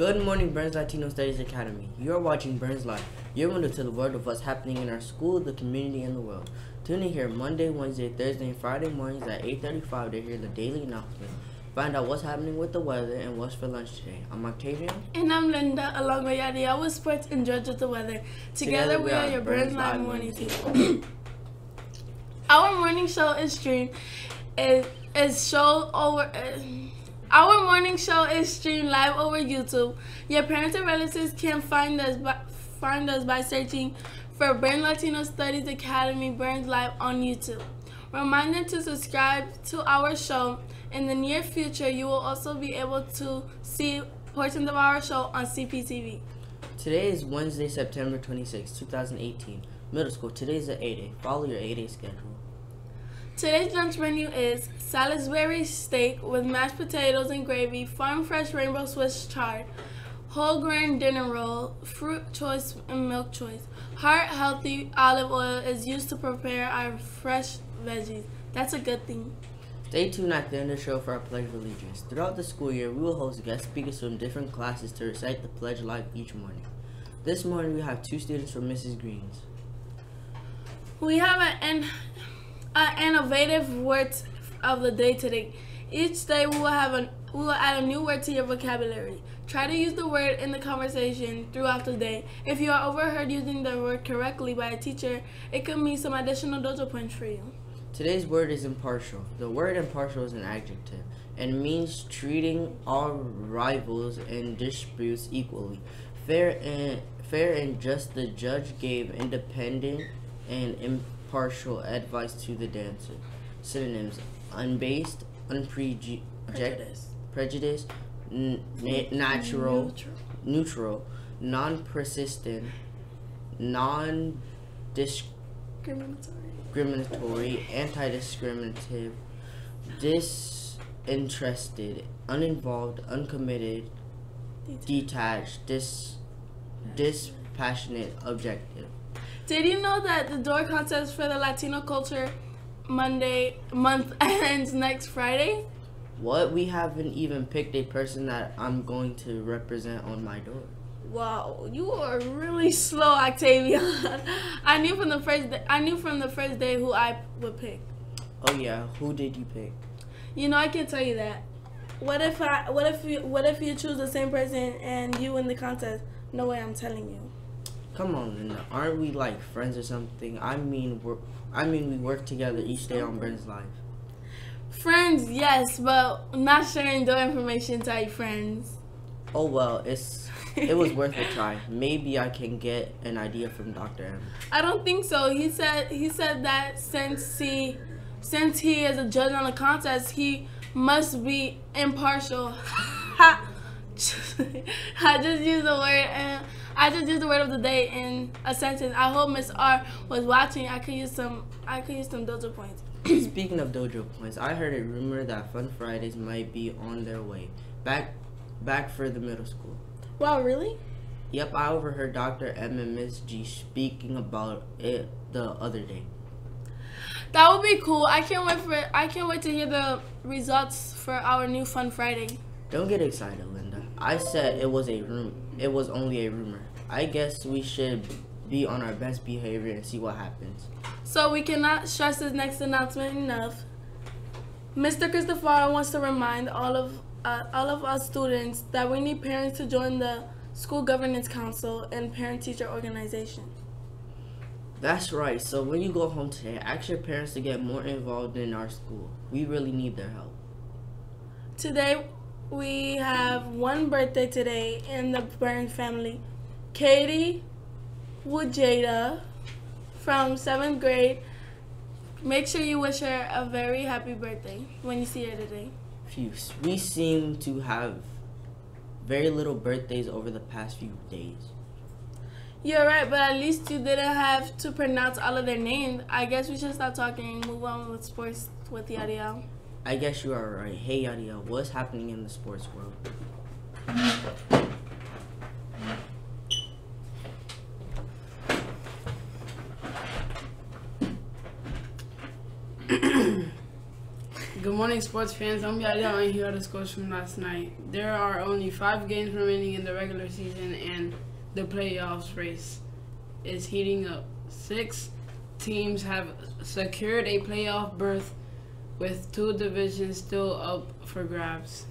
Good morning, Burns Latino Studies Academy. You are watching Burns Live, your window to the world of what's happening in our school, the community, and the world. Tune in here Monday, Wednesday, Thursday, and Friday mornings at 8:35 to hear the daily announcement. Find out what's happening with the weather and what's for lunch today. I'm Octavian. And I'm Linda, along with Yadia with sports and George with the weather. Together we are your Burns Live morning team. Our morning show is streamed Our morning show is streamed live over YouTube. Your parents and relatives can find us by searching for Burns Latino Studies Academy Burns Live on YouTube. Remind them to subscribe to our show. In the near future, you will also be able to see portions of our show on CPTV. Today is Wednesday, September 26, 2018. Middle school. Today's the 8A. Follow your 8A schedule. Today's lunch menu is Salisbury steak with mashed potatoes and gravy, farm fresh rainbow Swiss chard, whole grain dinner roll, fruit choice and milk choice. Heart healthy olive oil is used to prepare our fresh veggies. That's a good thing. Stay tuned at the end of the show for our Pledge of Allegiance. Throughout the school year, we will host guest speakers from different classes to recite the pledge live each morning. This morning, we have two students from Mrs. Green's. We have an innovative word of the day today. Each day, we will add a new word to your vocabulary. Try to use the word in the conversation throughout the day. If you are overheard using the word correctly by a teacher, it could mean some additional dojo points for you. Today's word is impartial. The word impartial is an adjective and means treating all rivals and disputes equally. Fair and just. The judge gave independent and impartial advice to the dancer. Synonyms: unbased, prejudiced, natural, neutral, non-persistent, non-discriminatory, anti-discriminative, disinterested, uninvolved, uncommitted, detached, dispassionate, objective. Did you know that the door contest for the Latino culture month ends next Friday? What? We haven't even picked a person that I'm going to represent on my door. Wow, you are really slow, Octavia. I knew from the first day who I would pick. Oh yeah, who did you pick? You know, I can't tell you that. What if you choose the same person and you win the contest? No way, I'm telling you. Come on, Linda. Aren't we like friends or something? I mean, we work together each day on Burns Live. Friends, yes, but not sharing door information to our friends. Oh well, it was worth a try. Maybe I can get an idea from Dr. M. I don't think so. He said that since he is a judge on the contest, he must be impartial. I just used the word of the day in a sentence. I hope Miss R was watching. I could use some dojo points. Speaking of dojo points, I heard a rumor that Fun Fridays might be on their way back for the middle school. Wow, really? Yep, I overheard Dr. M and Miss G speaking about it the other day. That would be cool. I can't wait to hear the results for our new Fun Friday. Don't get excited, Linda. I said it was only a rumor. I guess we should be on our best behavior and see what happens. So we cannot stress this next announcement enough. Mr. Christopher wants to remind all of us students that we need parents to join the school governance council and parent-teacher organization. That's right. So when you go home today, ask your parents to get more involved in our school. We really need their help. Today, we have one birthday today in the Burns family. Katie Wujada from 7th grade. Make sure you wish her a very happy birthday when you see her today. We seem to have very little birthdays over the past few days. You're right, but at least you didn't have to pronounce all of their names. I guess we should stop talking and move on with sports with Yadiel. I guess you are right. Hey Yadiel, what's happening in the sports world? Good morning, sports fans. I'm Yaya, and here are the scores from last night. There are only 5 games remaining in the regular season, and the playoffs race is heating up. 6 teams have secured a playoff berth, with 2 divisions still up for grabs.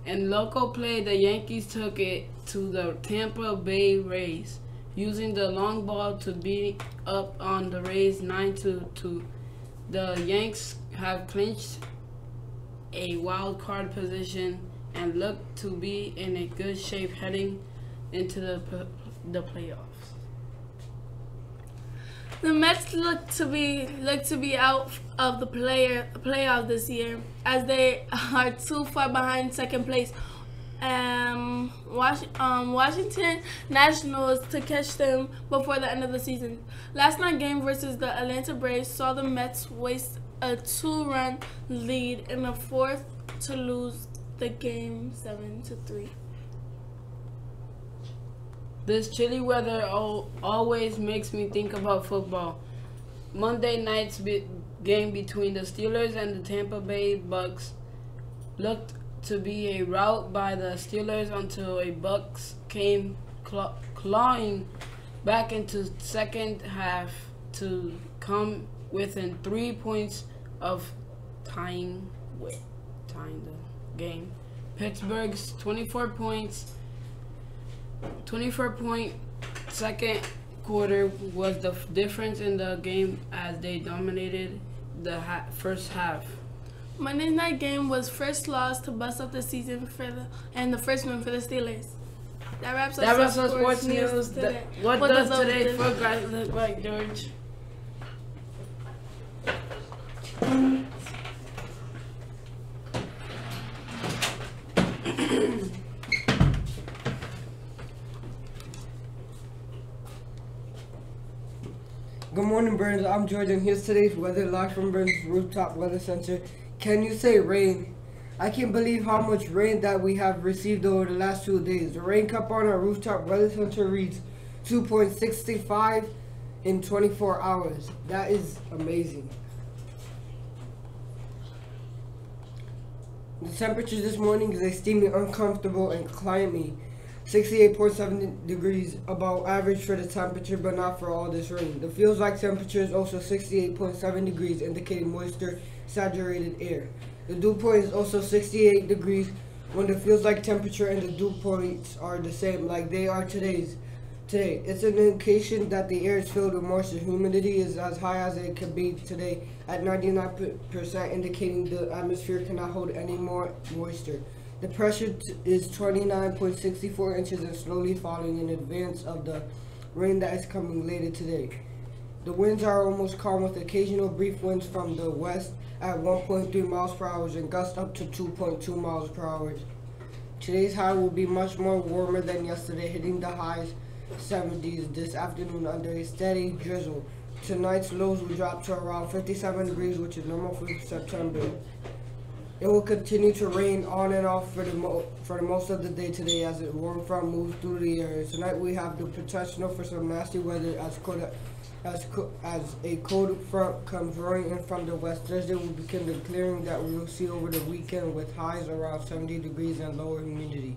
In local play, the Yankees took it to the Tampa Bay Rays, using the long ball to beat up on the Rays 9-2. The Yanks have clinched a wild card position and look to be in a good shape heading into the playoffs. The Mets look to be out of the playoff this year, as they are too far behind second place. Washington Nationals to catch them before the end of the season. Last night's game versus the Atlanta Braves saw the Mets waste a 2-run lead in the fourth to lose the game 7-3. This chilly weather always makes me think about football. Monday night's game between the Steelers and the Tampa Bay Bucks looked to be a rout by the Steelers until a Bucks came clawing back into second half to come within 3 points of tying the game. Pittsburgh's 24-point second quarter was the difference in the game as they dominated the first half. Monday's night game was first loss to bust up the season and the first win for the Steelers. That wraps up sports news today. What does today's football look like, George? Good morning, Burns. I'm George, and here's today's weather live from Burns Rooftop Weather Center. Can you say rain? I can't believe how much rain that we have received over the last 2 days. The rain cup on our rooftop weather center reads 2.65 in 24 hours. That is amazing. The temperature this morning is extremely uncomfortable and climby. 68.7 degrees, above average for the temperature, but not for all this rain. The feels like temperature is also 68.7 degrees, indicating moisture saturated air. The dew point is also 68 degrees when the feels like temperature and the dew points are the same like they are today. It's an indication that the air is filled with moisture. Humidity is as high as it could be today at 99%, indicating the atmosphere cannot hold any more moisture. The pressure is 29.64 inches and slowly falling in advance of the rain that is coming later today. The winds are almost calm with occasional brief winds from the west at 1.3 miles per hour and gusts up to 2.2 miles per hour. Today's high will be much more warmer than yesterday, hitting the highs 70s this afternoon under a steady drizzle. Tonight's lows will drop to around 57 degrees, which is normal for September. It will continue to rain on and off for the most of the day today as a warm front moves through the area. Tonight we have the potential for some nasty weather as a cold front comes rolling in from the west. Thursday will begin the clearing that we will see over the weekend with highs around 70 degrees and lower humidity.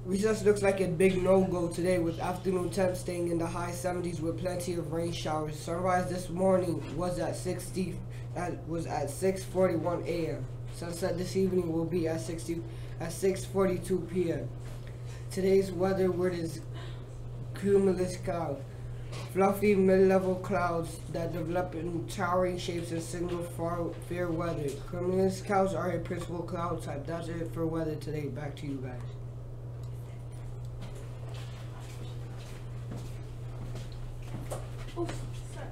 Recess looks like a big no-go today, with afternoon temps staying in the high 70s with plenty of rain showers. Sunrise this morning was at 6:41 a.m. Sunset this evening will be at 6:42 p.m. Today's weather word is cumulus cloud. Fluffy mid-level clouds that develop in towering shapes and signal fair weather. Cumulus clouds are a principal cloud type. That's it for weather today. Back to you guys. Oof, sorry.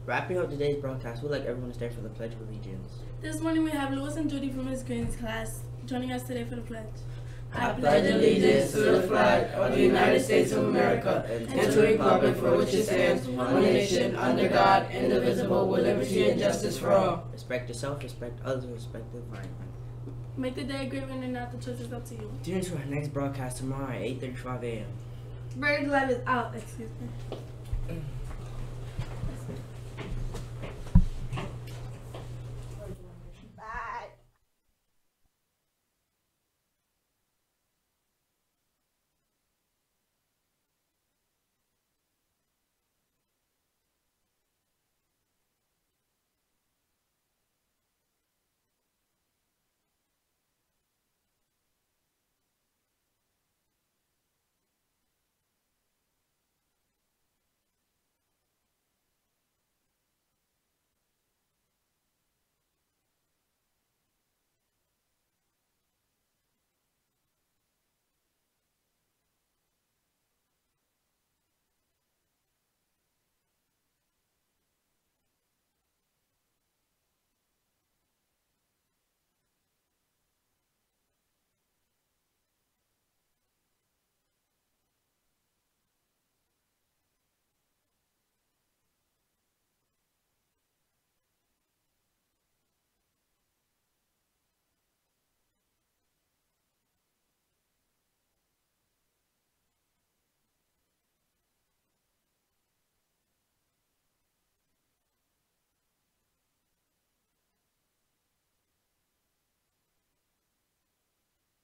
Wrapping up today's broadcast, we'd like everyone to stand for the Pledge of Allegiance. This morning we have Lewis and Judy from Ms. Green's class joining us today for the pledge. I pledge allegiance to the flag of the United States of America and to the republic for which it stands, one nation, under God, indivisible, with liberty and justice for all. Respect yourself, respect others, and respect the environment. Make the day a great one, and not the choice is up to you. Tune in to our next broadcast tomorrow at 8:35 a.m. Burns Live is out. Excuse me.